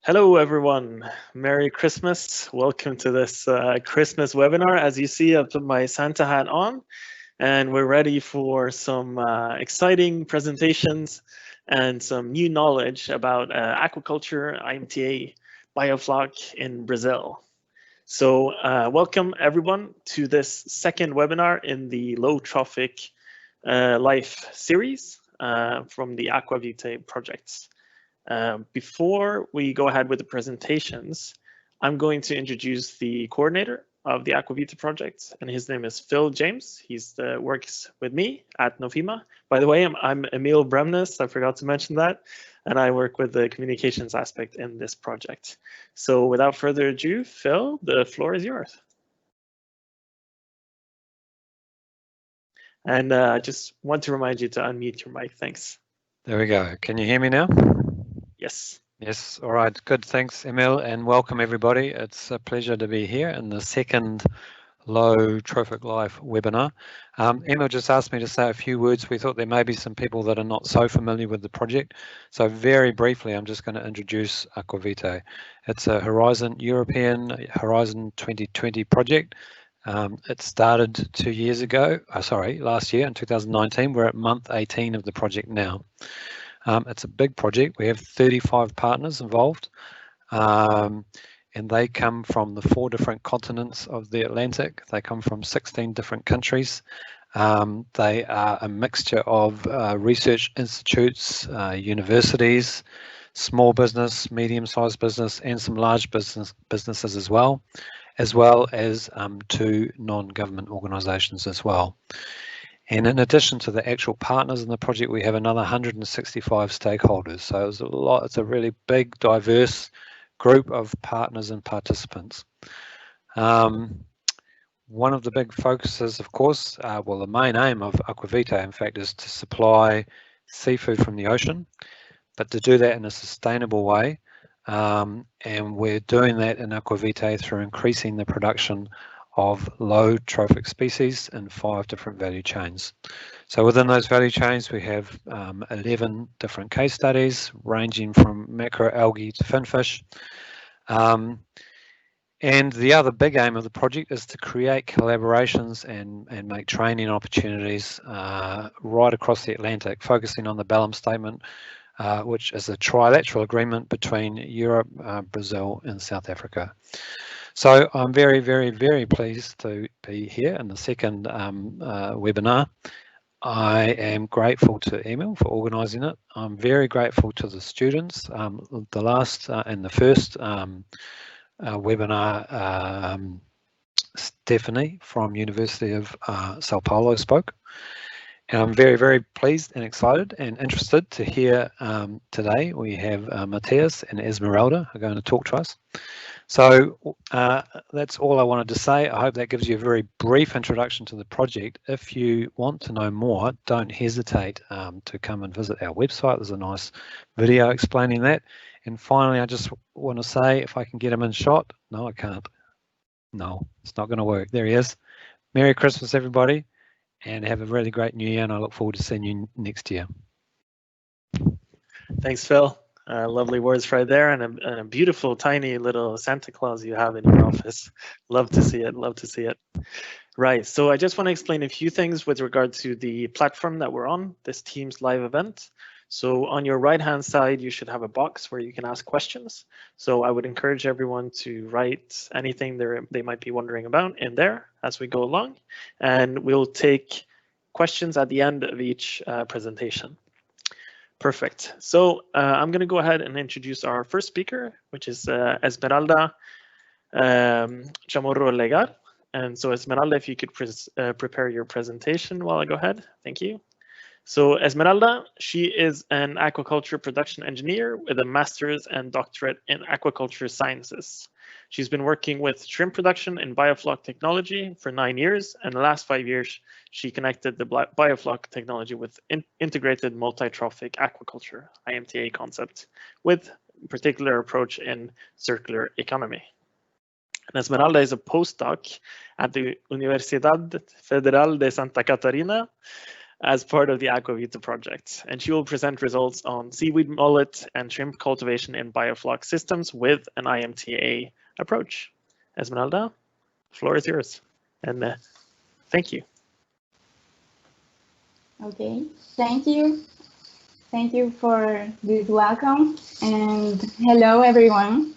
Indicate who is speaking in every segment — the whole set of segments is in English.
Speaker 1: Hello, everyone. Merry Christmas. Welcome to this Christmas webinar. As you see, I've put my Santa hat on, and we're ready for some exciting presentations and some new knowledge about aquaculture, IMTA Biofloc in Brazil. So welcome, everyone, to this second webinar in the Low Trophic Life series from the AquaVitae projects. Before we go ahead with the presentations, I'm going to introduce the coordinator of the AquaVitae project, and his name is Phil James. He works with me at Nofima. By the way, I'm Emil Bremnes. I forgot to mention that, and I work with the communications aspect in this project. So without further ado, Phil, the floor is yours. And I just want to remind you to unmute your mic. Thanks.
Speaker 2: There we go. Can you hear me now?
Speaker 1: Yes.
Speaker 2: Yes. All right. Good. Thanks, Emil, and welcome everybody. It's a pleasure to be here in the second Low Trophic Life webinar. Emil just asked me to say a few words. We thought there may be some people that are not so familiar with the project. So very briefly, I'm just going to introduce AquaVitae. It's a European Horizon 2020 project. It started last year in 2019. We're at month 18 of the project now. It's a big project. We have 35 partners involved, and they come from the 4 different continents of the Atlantic. They come from 16 different countries. They are a mixture of research institutes, universities, small business, medium-sized business, and some large businesses as well as 2 non-government organisations as well. And in addition to the actual partners in the project, we have another 165 stakeholders. So it's a really big, diverse group of partners and participants. One of the big focuses, of course, the main aim of AquaVitae, in fact, is to supply seafood from the ocean, but to do that in a sustainable way. And we're doing that in AquaVitae through increasing the production of low trophic species in 5 different value chains. So within those value chains, we have 11 different case studies ranging from macroalgae to finfish. And the other big aim of the project is to create collaborations and make training opportunities right across the Atlantic, focusing on the Bellum Statement, which is a trilateral agreement between Europe, Brazil and South Africa. So I'm very, very, very pleased to be here in the second webinar. I am grateful to Emil for organising it. I'm very grateful to the students. The last and the first webinar, Stephanie from University of Sao Paulo spoke. And I'm very, very pleased and excited and interested to hear today we have Mateus and Esmeralda are going to talk to us. So that's all I wanted to say. I hope that gives you a very brief introduction to the project. If you want to know more, don't hesitate to come and visit our website. There's a nice video explaining that. And finally, I just want to say, if I can get him in shot. No, I can't. No, it's not going to work. There he is. Merry Christmas, everybody, and have a really great New Year, and I look forward to seeing you next year.
Speaker 1: Thanks, Phil. Lovely words right there, and a beautiful, tiny little Santa Claus you have in your office. Love to see it. Love to see it. Right. So I just want to explain a few things with regard to the platform that we're on, this Teams live event. So on your right-hand side, you should have a box where you can ask questions. So I would encourage everyone to write anything they might be wondering about in there as we go along, and we'll take questions at the end of each presentation. Perfect. So I'm going to go ahead and introduce our first speaker, which is Esmeralda Chamorro Legard. And so Esmeralda, if you could prepare your presentation while I go ahead. Thank you. So Esmeralda, she is an aquaculture production engineer with a master's and doctorate in aquaculture sciences. She's been working with shrimp production in biofloc technology for 9 years, and the last 5 years, she connected the biofloc technology with integrated multi-trophic aquaculture, IMTA concept, with particular approach in circular economy. And Esmeralda is a postdoc at the Universidade Federal de Santa Catarina, as part of the AquaVitae project, and she will present results on seaweed, mullet, and shrimp cultivation in biofloc systems with an IMTA approach. Esmeralda, the floor is yours, and thank you.
Speaker 3: Okay, thank you. Thank you for this welcome, and hello everyone.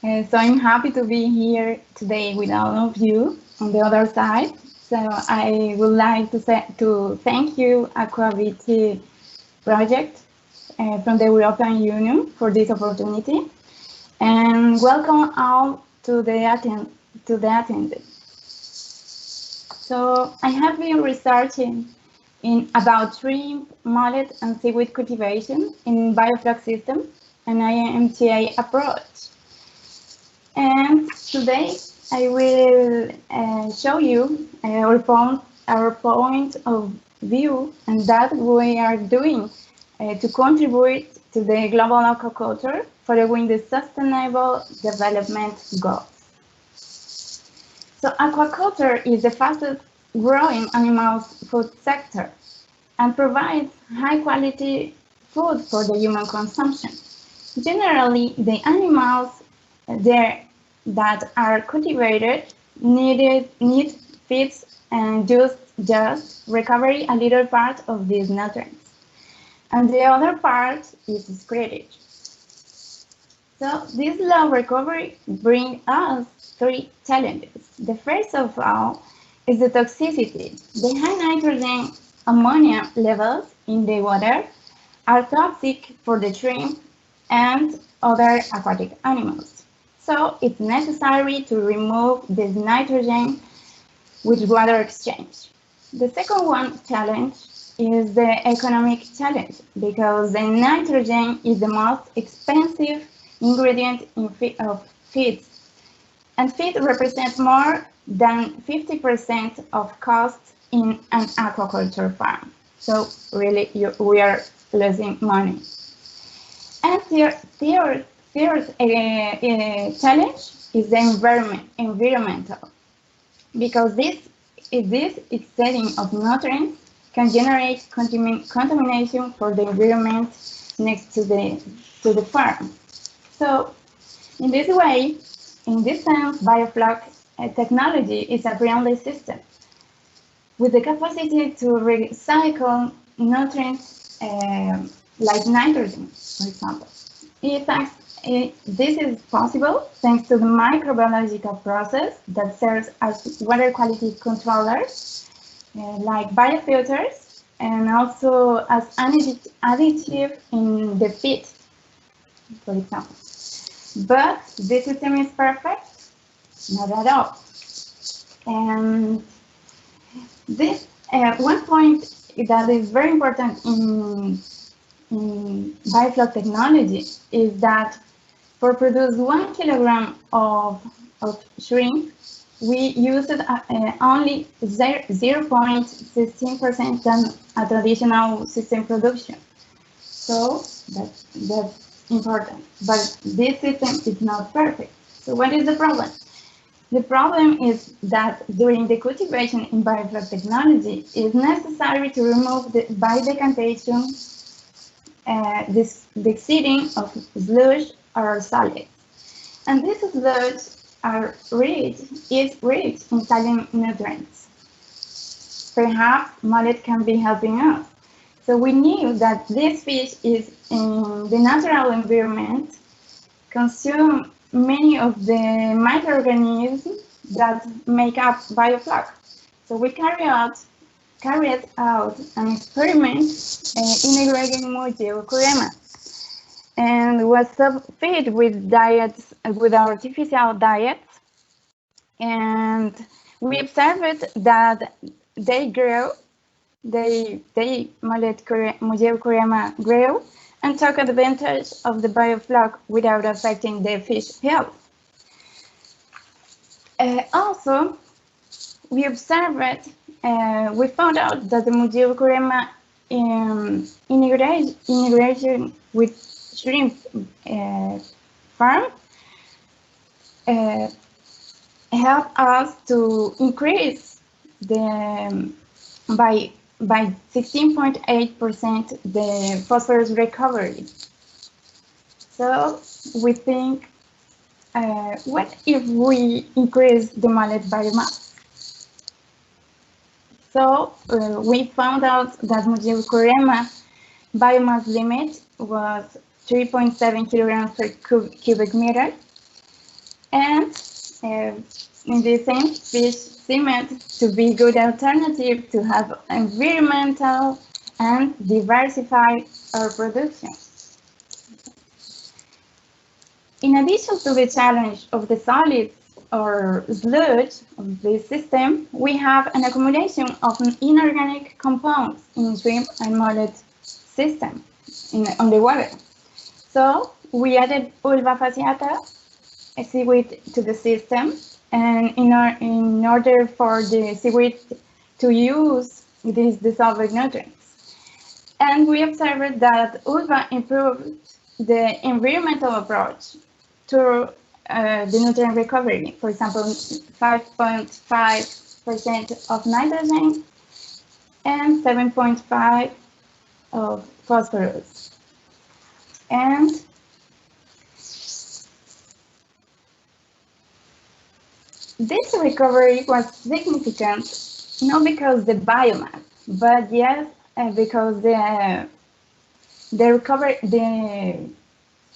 Speaker 3: So I'm happy to be here today with all of you on the other side. So I would like to thank you, AquaVitae project from the European Union for this opportunity, and welcome all to the attendees. So I have been researching about shrimp, mullet, and seaweed cultivation in biofloc system and IMTA approach. And today I will show you our point of view and that we are doing to contribute to the global aquaculture following the Sustainable Development Goals. So aquaculture is the fastest growing animal food sector and provides high quality food for the human consumption. Generally, the animals that are cultivated need feeds and just recover a little part of these nutrients, and the other part is excreted. So this low recovery brings us three challenges. The first of all is the toxicity. The high nitrogen ammonia levels in the water are toxic for the shrimp and other aquatic animals. So it's necessary to remove this nitrogen with water exchange. The second challenge is the economic challenge, because the nitrogen is the most expensive ingredient of feeds, and feed represents more than 50% of costs in an aquaculture farm. So really, we are losing money. And third challenge is the environmental, because this exceeding of nutrients can generate contamination for the environment next to the farm. So in this way, in this sense, biofloc technology is a friendly system with the capacity to recycle nutrients like nitrogen, for example. This is possible thanks to the microbiological process that serves as water quality controllers, like biofilters, and also as additive in the feed, for example. But this system is perfect? Not at all. And this one point that is very important in biofloc technology is that for produce 1 kilogram of shrimp, we used only 0.16% than a traditional system production. So that's important. But this system is not perfect. So what is the problem? The problem is that during the cultivation in biofloc technology, it is necessary to remove by decantation the exceeding of sludge or solids. And these sludge is rich in saline nutrients. Perhaps mullet can be helping us. So we knew that this fish is in the natural environment, consume many of the microorganisms that make up biofloc. So we carried out an experiment integrating multi-trophic and was fed with artificial diets, and we observed that they mullet grow and took advantage of the biofloc without affecting the fish health. Also, we observed, we found out that the multi-trophic integration with shrimp farm help us to increase by by 16.8% the phosphorus recovery. So we think, what if we increase the mullet biomass? So we found out that Mujurema biomass limit was 3.7 kilograms per cubic meter, and in the same fish seemed to be good alternative to have environmental and diversify our production. In addition to the challenge of the solids or sludge of this system, we have an accumulation of inorganic compounds in shrimp and mullet system on the water. So we added Ulva fasciata, a seaweed, to the system, and in order for the seaweed to use these dissolved nutrients. And we observed that Ulva improved the environmental approach to the nutrient recovery. For example, 5.5% of nitrogen and 7.5 of phosphorus. And this recovery was significant, not because the biomass, but yes, because the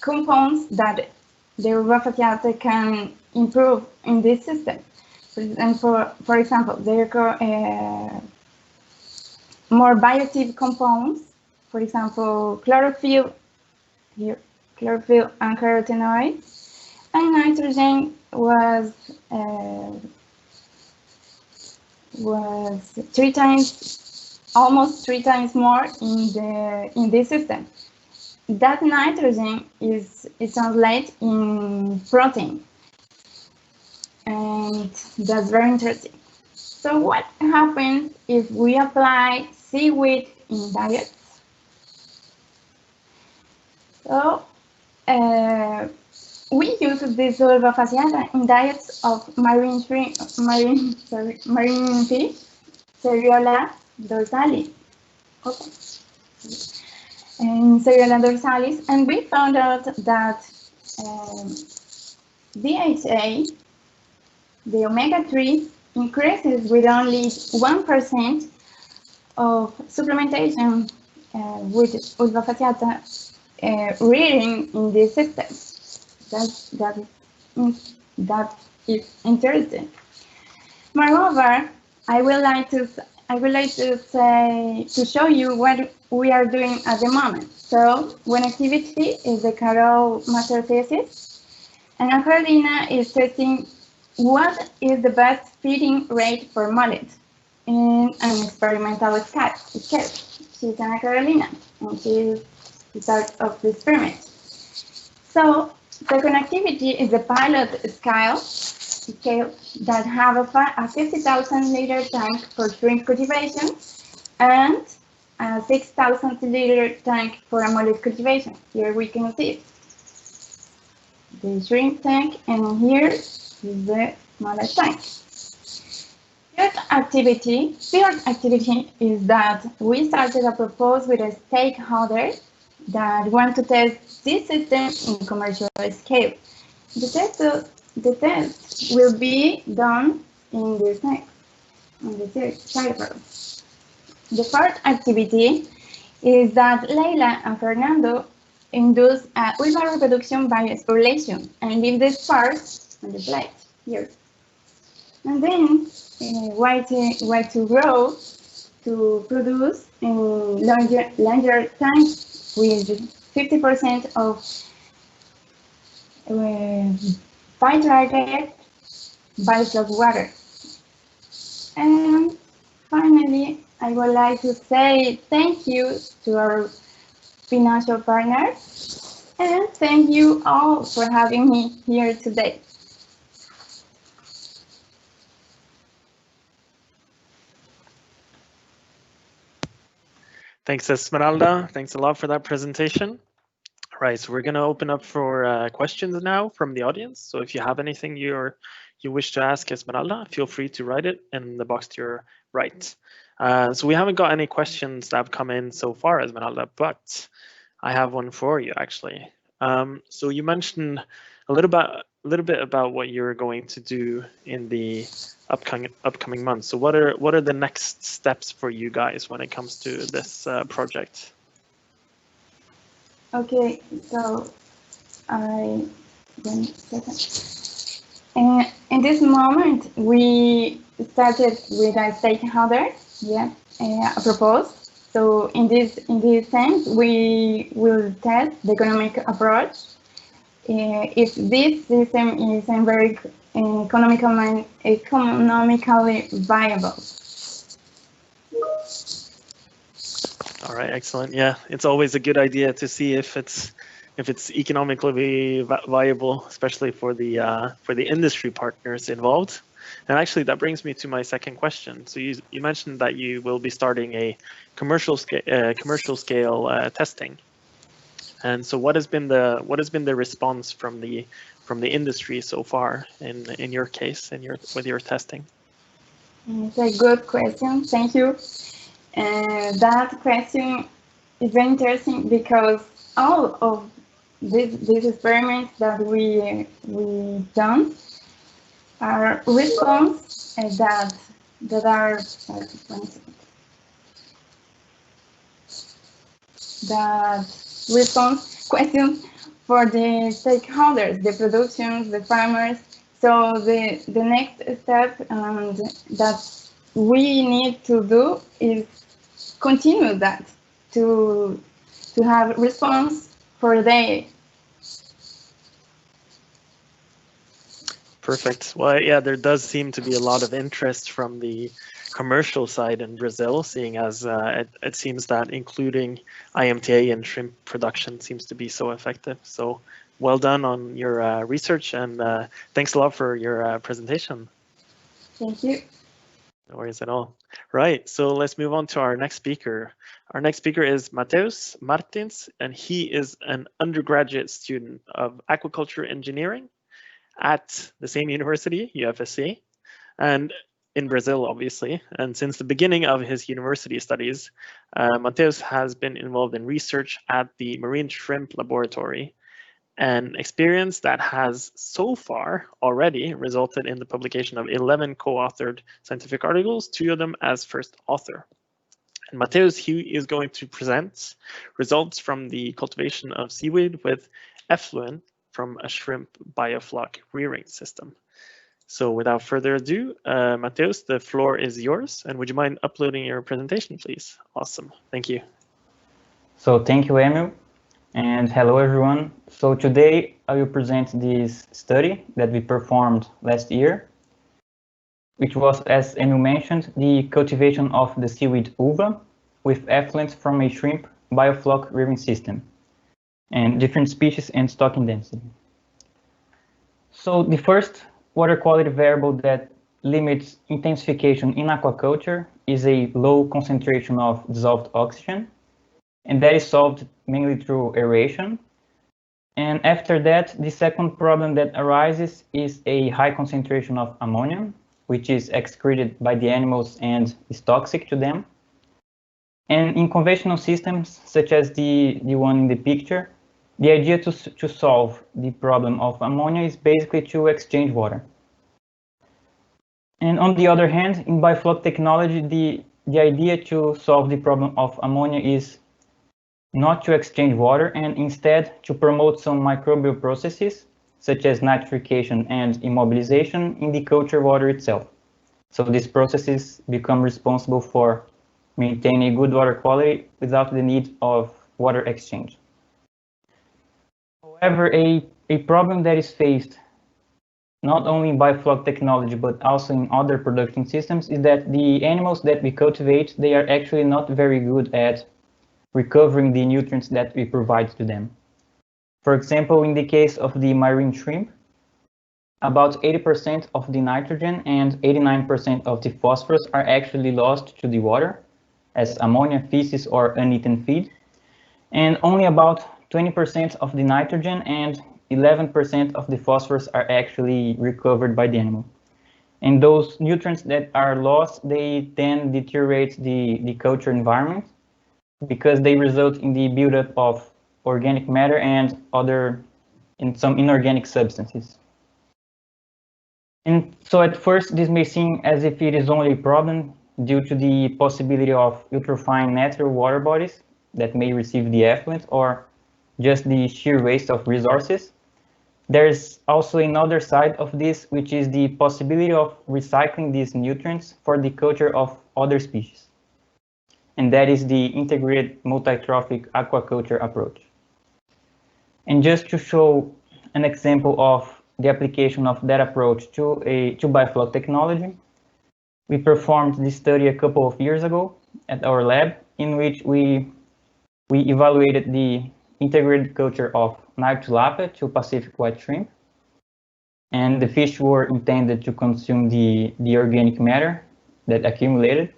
Speaker 3: compounds that the Ulva fasciata can improve in this system. And for example, there are more bioactive compounds, for example, chlorophyll and carotenoids, and nitrogen was almost three times more in this system. That nitrogen is translated in protein, and that's very interesting. So what happens if we apply seaweed in diets? So we use this Ulva fasciata in diets of marine fish, Seriola dorsalis. Okay. And Seriola dorsalis, and we found out that DHA, the omega-3, increases with only 1% of supplementation with Ulva fasciata rearing in this system. That is interesting. Moreover, I would like to show you what we are doing at the moment. So one activity is the Carol master thesis, and Catarina is testing what is the best feeding rate for mullet in an experimental scale. She's Ana Carolina, and she's part of the experiment. So second activity is the pilot scale that have a 50,000 liter tank for shrimp cultivation and a 6,000 liter tank for a mullet cultivation. Here we can see the shrimp tank, and here is the mullet tank. Third activity is that we started a proposal with a stakeholder that want to test this system in commercial scale. The test will be done in this next, on the third cycle. The fourth activity is that Leila and Fernando induce Ulva reproduction by sporulation and leave the spars on the plate here. And then why to grow to produce in larger tanks with 50% of filtered Biofloc water. And finally, I would like to say thank you to our financial partners, and thank you all for having me here today.
Speaker 1: Thanks, Esmeralda. Thanks a lot for that presentation. All right, so we're going to open up for questions now from the audience. So if you have anything you wish to ask Esmeralda, feel free to write it in the box to your right. So we haven't got any questions that have come in so far, Esmeralda, but I have one for you actually. So you mentioned a little bit about what you're going to do in the upcoming months. So what are the next steps for you guys when it comes to this project?
Speaker 3: Okay, so in this moment we started with a stakeholder, a proposal. So in this sense, we will test the economic approach. If this system is very economically viable.
Speaker 1: All right, excellent. Yeah, it's always a good idea to see if it's economically viable, especially for the industry partners involved. And actually, that brings me to my second question. So you mentioned that you will be starting a commercial scale testing. And so what has been the response from the industry so far in your case with your testing?
Speaker 3: It's a good question. Thank you. That question is very interesting because all of these experiments that we done are response that are that response questions for the stakeholders, the productions, the farmers. So the next step that we need to do is continue that to have response for the.
Speaker 1: Perfect. Well, yeah, there does seem to be a lot of interest from the commercial side in Brazil, seeing as it seems that including IMTA and shrimp production seems to be so effective. So well done on your research, and thanks a lot for your presentation.
Speaker 3: Thank you.
Speaker 1: No worries at all. Right, so let's move on to our next speaker. Our next speaker is Mateus Martins, and he is an undergraduate student of Aquaculture Engineering at the same university, UFSC, and in Brazil, obviously. And since the beginning of his university studies, Mateus has been involved in research at the Marine Shrimp Laboratory, an experience that has so far already resulted in the publication of 11 co-authored scientific articles, 2 of them as first author. And Mateus, he is going to present results from the cultivation of seaweed with effluent from a shrimp biofloc rearing system. So without further ado, Mateus, the floor is yours. And would you mind uploading your presentation, please? Awesome. Thank you.
Speaker 4: So thank you, Emil. And hello, everyone. So today I will present this study that we performed last year, which was, as Emil mentioned, the cultivation of the seaweed Ulva with effluent from a shrimp biofloc rearing system and different species and stocking density. So the first water quality variable that limits intensification in aquaculture is a low concentration of dissolved oxygen, and that is solved mainly through aeration. And after that, the second problem that arises is a high concentration of ammonia, which is excreted by the animals and is toxic to them. And in conventional systems, such as the one in the picture, the idea to solve the problem of ammonia is basically to exchange water. And on the other hand, in biofloc technology, the idea to solve the problem of ammonia is not to exchange water and instead to promote some microbial processes, such as nitrification and immobilization in the culture water itself. So these processes become responsible for maintaining good water quality without the need of water exchange. However, a problem that is faced not only in biofloc technology, but also in other production systems is that the animals that we cultivate, they are actually not very good at recovering the nutrients that we provide to them. For example, in the case of the marine shrimp, about 80% of the nitrogen and 89% of the phosphorus are actually lost to the water as ammonia, feces, or uneaten feed. And only about 20% of the nitrogen and 11% of the phosphorus are actually recovered by the animal. And those nutrients that are lost, they then deteriorate the culture environment because they result in the buildup of organic matter and some inorganic substances. And so at first, this may seem as if it is only a problem due to the possibility of eutrophying natural water bodies that may receive the effluent or just the sheer waste of resources. There's also another side of this, which is the possibility of recycling these nutrients for the culture of other species. And that is the integrated multi-trophic aquaculture approach. And just to show an example of the application of that approach to biofloc technology, we performed this study a couple of years ago at our lab, in which we evaluated the integrated culture of Nile tilapia to Pacific white shrimp. And the fish were intended to consume the organic matter that accumulated.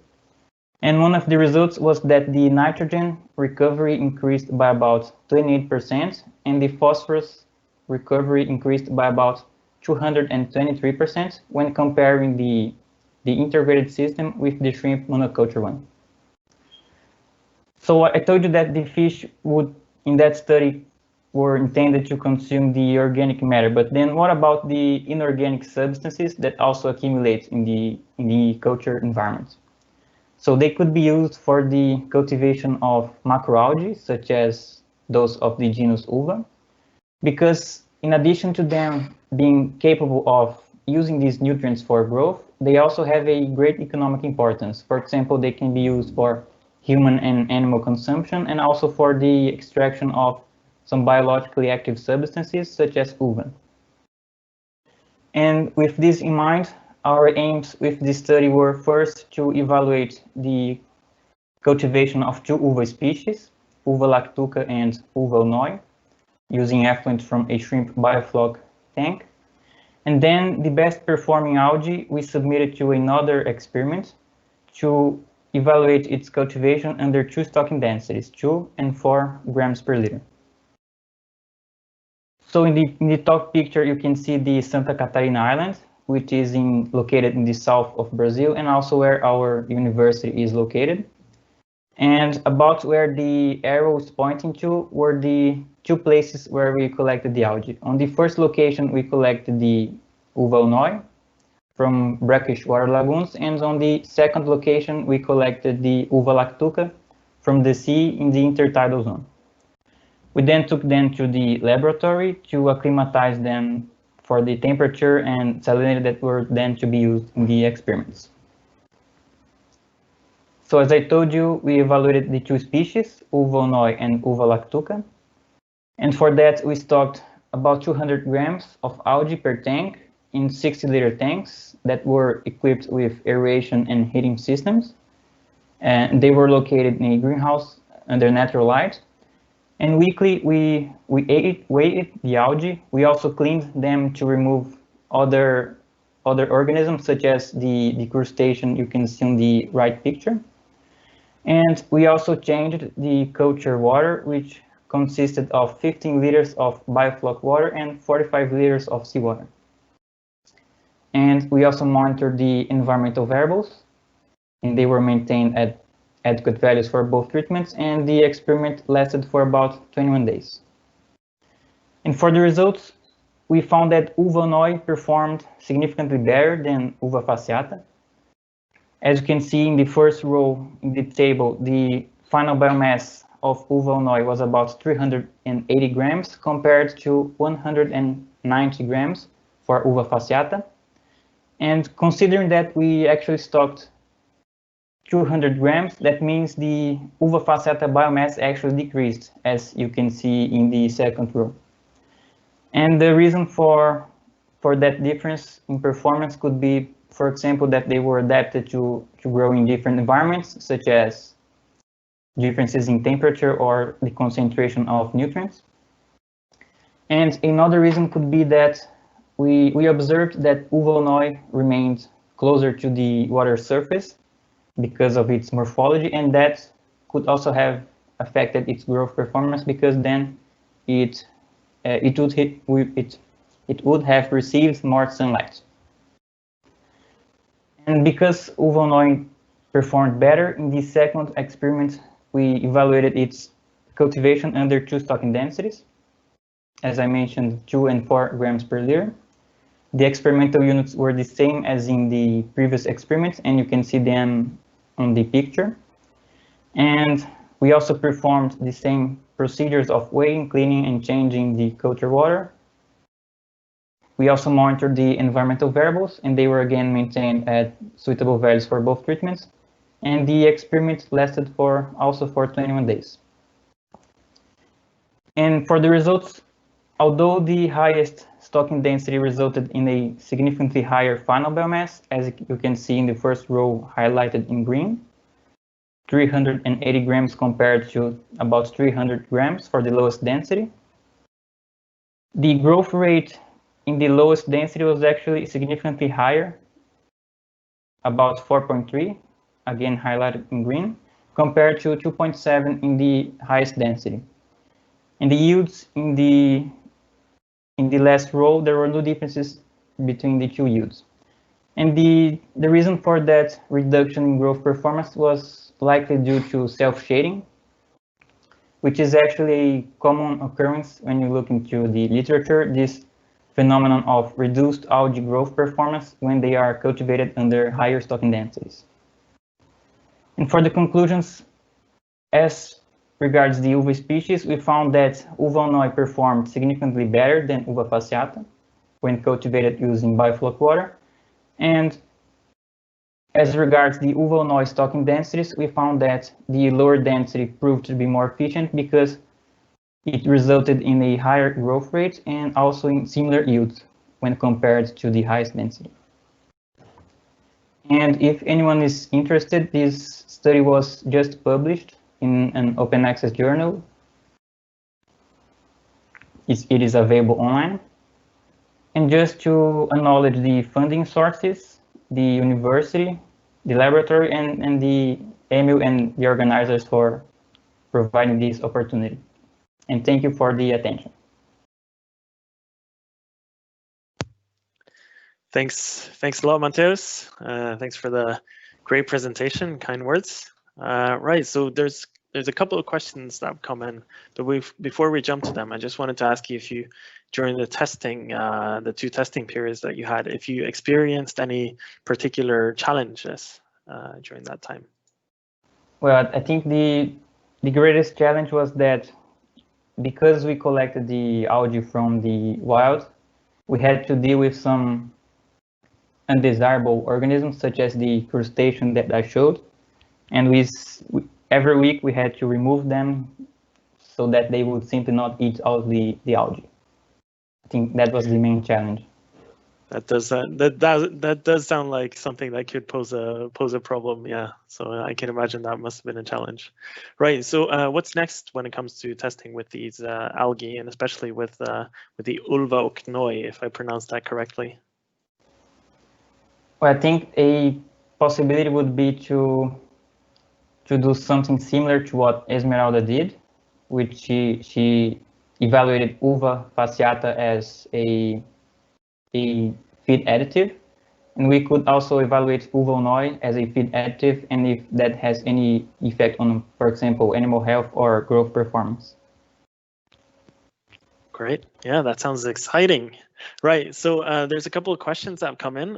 Speaker 4: And one of the results was that the nitrogen recovery increased by about 28%, and the phosphorus recovery increased by about 223% when comparing the integrated system with the shrimp monoculture one. So I told you that the fish would, in that study, were intended to consume the organic matter, but then what about the inorganic substances that also accumulate in the culture environment? So they could be used for the cultivation of macroalgae, such as those of the genus Ulva, because in addition to them being capable of using these nutrients for growth, they also have a great economic importance. For example, they can be used for human and animal consumption, and also for the extraction of some biologically active substances such as Ulva. And with this in mind, our aims with this study were first to evaluate the cultivation of two Ulva species, Ulva lactuca and Ulva onoi, using effluent from a shrimp biofloc tank. And then the best performing algae we submitted to another experiment to evaluate its cultivation under two stocking densities, 2 and 4 grams per liter. So in the top picture, you can see the Santa Catarina Island, which is located in the south of Brazil, and also where our university is located. And about where the arrow is pointing to were the two places where we collected the algae. On the first location, we collected the Ulva onoi from brackish water lagoons, and on the second location, we collected the Ulva lactuca from the sea in the intertidal zone. We then took them to the laboratory to acclimatize them for the temperature and salinity that were then to be used in the experiments. So as I told you, we evaluated the two species, Ulva onoi and Ulva lactuca. And for that, we stocked about 200 grams of algae per tank in 60-liter tanks that were equipped with aeration and heating systems. And they were located in a greenhouse under natural light. And weekly, we weighed the algae. We also cleaned them to remove other organisms, such as the crustacean you can see in the right picture. And we also changed the culture water, which consisted of 15 liters of biofloc water and 45 liters of seawater. And we also monitored the environmental variables, and they were maintained at adequate values for both treatments, and the experiment lasted for about 21 days. And for the results, we found that Ulva onoi performed significantly better than Ulva fasciata. As you can see in the first row in the table, the final biomass of Ulva onoi was about 380 grams compared to 190 grams for Ulva fasciata. And considering that we actually stocked 200 grams, that means the Ulva fasciata biomass actually decreased, as you can see in the second row. And the reason for that difference in performance could be, for example, that they were adapted to grow in different environments, such as differences in temperature or the concentration of nutrients. And another reason could be that we observed that Ulva onoi remained closer to the water surface because of its morphology, and that could also have affected its growth performance, because then it would have received more sunlight. And because Ulva performed better in the second experiment, we evaluated its cultivation under 2 stocking densities. As I mentioned, 2 and 4 grams per liter. The experimental units were the same as in the previous experiment, and you can see them on the picture. And we also performed the same procedures of weighing, cleaning, and changing the culture water. We also monitored the environmental variables, and they were again maintained at suitable values for both treatments. And the experiment lasted also for 21 days. And for the results, although the highest stocking density resulted in a significantly higher final biomass, as you can see in the first row highlighted in green, 380 grams compared to about 300 grams for the lowest density. The growth rate in the lowest density was actually significantly higher, about 4.3, again highlighted in green, compared to 2.7 in the highest density. In the yields in the last row, there were no differences between the 2 yields. And the reason for that reduction in growth performance was likely due to self-shading, which is actually a common occurrence when you look into the literature, this phenomenon of reduced algae growth performance when they are cultivated under higher stocking densities. And for the conclusions, as regards the Ulva species, we found that Ulva performed significantly better than Ulva fasciata when cultivated using biofloc water. And as regards the Ulva stocking densities, we found that the lower density proved to be more efficient because it resulted in a higher growth rate and also in similar yields when compared to the highest density. And if anyone is interested, this study was just published in an open access journal. It is available online. And just to acknowledge the funding sources, the university, the laboratory, and the EMIL and the organizers for providing this opportunity. And thank you for the attention.
Speaker 1: Thanks a lot, Mateus. Thanks for the great presentation, kind words. Right, so there's a couple of questions that have come in, but before we jump to them, I just wanted to ask you if you, during the testing, the 2 testing periods that you had, if you experienced any particular challenges during that time.
Speaker 4: Well, I think the greatest challenge was that because we collected the algae from the wild, we had to deal with some undesirable organisms such as the crustacean that I showed, and every week we had to remove them so that they would simply not eat all the algae. I think that was the main challenge.
Speaker 1: That does sound like something that could pose a problem, yeah. So I can imagine that must have been a challenge, right? So what's next when it comes to testing with these algae, and especially with the Ulva ochnoi, if I pronounced that correctly?
Speaker 4: Well, I think a possibility would be to do something similar to what Esmeralda did, which she evaluated Ulva fasciata as a feed additive, and we could also evaluate Ulva as a feed additive, and if that has any effect on, for example, animal health or growth performance.
Speaker 1: Great, yeah, that sounds exciting. Right, so there's a couple of questions that have come in.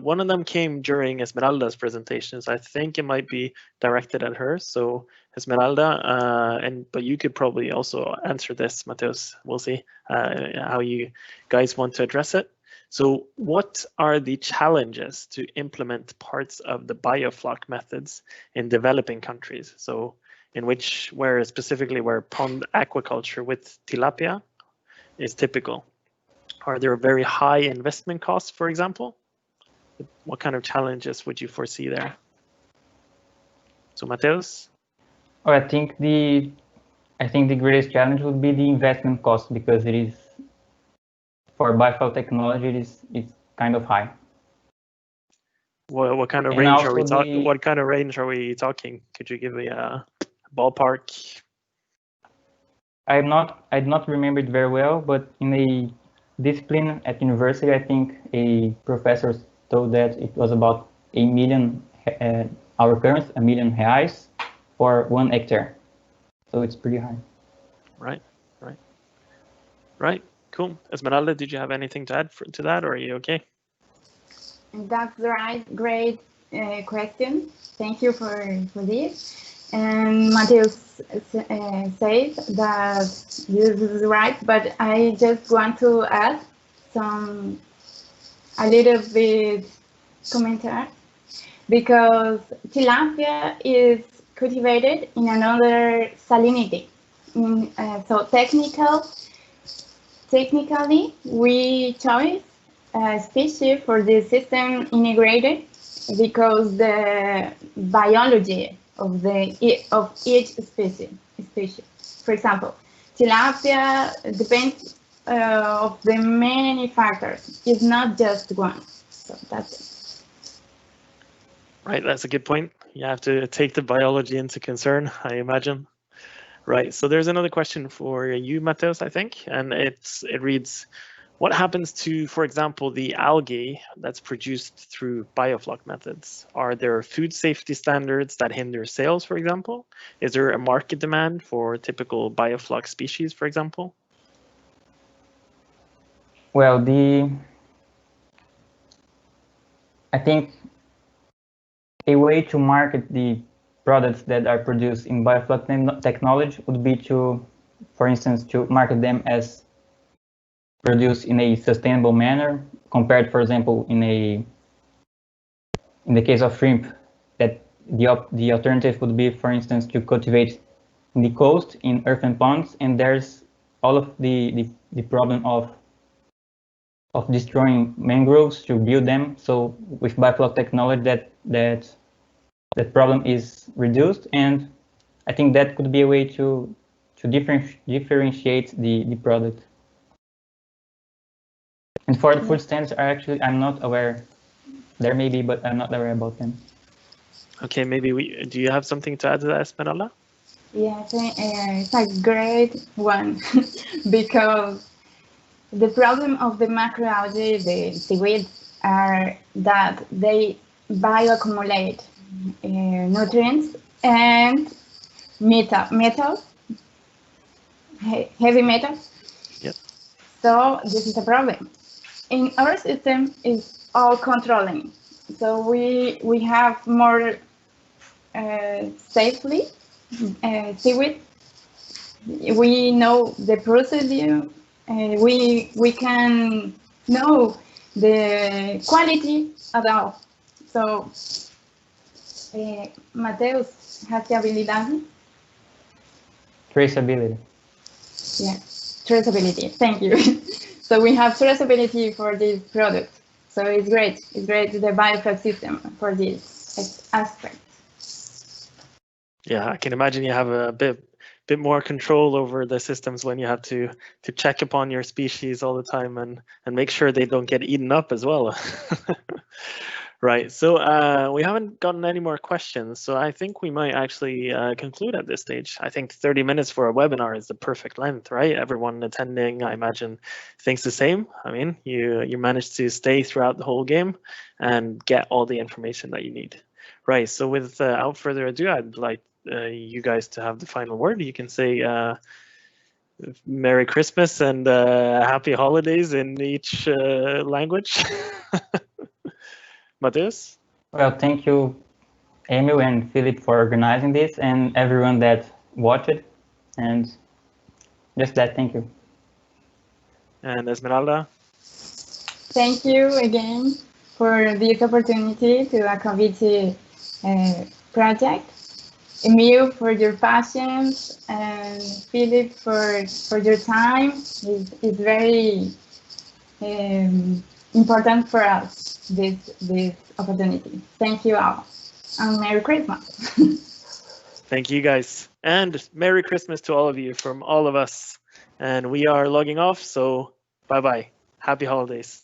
Speaker 1: One of them came during Esmeralda's presentations. I think it might be directed at her. So Esmeralda, but you could probably also answer this, Mateus. We'll see how you guys want to address it. So what are the challenges to implement parts of the biofloc methods in developing countries? So where specifically pond aquaculture with tilapia is typical. Are there very high investment costs, for example? What kind of challenges would you foresee there? So Mateus?
Speaker 4: Oh, I think the greatest challenge would be the investment cost, because it is, for biofloc technology, it's kind of high.
Speaker 1: What kind of range are we talking? What kind of range are we talking? Could you give me a ballpark?
Speaker 4: I do not remember it very well, but in a discipline at university, I think a professor told that it was about a million, our current, $1 million for 1 hectare. So it's pretty high.
Speaker 1: Right. Cool. Esmeralda, did you have anything to add to that, or are you okay?
Speaker 3: That's right. Great question. Thank you for this. And Mateus says that this is right, but I just want to add a little bit commentary, because tilapia is cultivated in another salinity. So technically, we chose a species for the system integrated because the biology of each species. For example, tilapia depends of the many factors. It's not just one. So that's it.
Speaker 1: Right, that's a good point. You have to take the biology into concern, I imagine. Right, so there's another question for you, Mateus, I think, and it reads, what happens to, for example, the algae that's produced through biofloc methods? Are there food safety standards that hinder sales, for example? Is there a market demand for typical biofloc species, for example?
Speaker 4: Well, I think a way to market the products that are produced in biofloc technology would be to, for instance, to market them as produced in a sustainable manner, compared, for example, in the case of shrimp, that the alternative would be, for instance, to cultivate in the coast in earthen ponds, and there's all of the problem of destroying mangroves to build them. So with biofloc technology, that problem is reduced, and I think that could be a way to differentiate the product. And for the food standards, I'm not aware. There may be, but I'm not aware about them.
Speaker 1: Okay, maybe do you have something to add to that, Esmeralda?
Speaker 3: Yeah, it's a great one because the problem of the macroalgae, the seaweeds, are that they bioaccumulate nutrients and metals, heavy metals.
Speaker 1: Yep.
Speaker 3: So this is a problem. In our system, is all controlling. So we have more safely seaweed. We know the procedure. We can know the quality at all. So Mateus has the ability.
Speaker 4: Traceability.
Speaker 3: Yeah, traceability. Thank you. So we have traceability for this product. So it's great. It's great, the biofloc system for this aspect.
Speaker 1: Yeah, I can imagine you have a bit more control over the systems when you have to check upon your species all the time and make sure they don't get eaten up as well. Right, so we haven't gotten any more questions, so I think we might actually conclude at this stage. I think 30 minutes for a webinar is the perfect length, right? Everyone attending, I imagine, thinks the same. I mean, you managed to stay throughout the whole game and get all the information that you need. Right, so without further ado, I'd like you guys to have the final word. You can say Merry Christmas and Happy Holidays in each language. Mateus?
Speaker 4: Well, thank you, Emil and Philip, for organizing this, and everyone that watched it. And just that, thank you.
Speaker 1: And Esmeralda?
Speaker 3: Thank you again for this opportunity to AquaVitae project. Emil, for your passion, and Philip for your time. It's very important for us, this opportunity. Thank you all, and Merry Christmas.
Speaker 1: Thank you guys, and Merry Christmas to all of you from all of us. And we are logging off, so bye-bye. Happy holidays.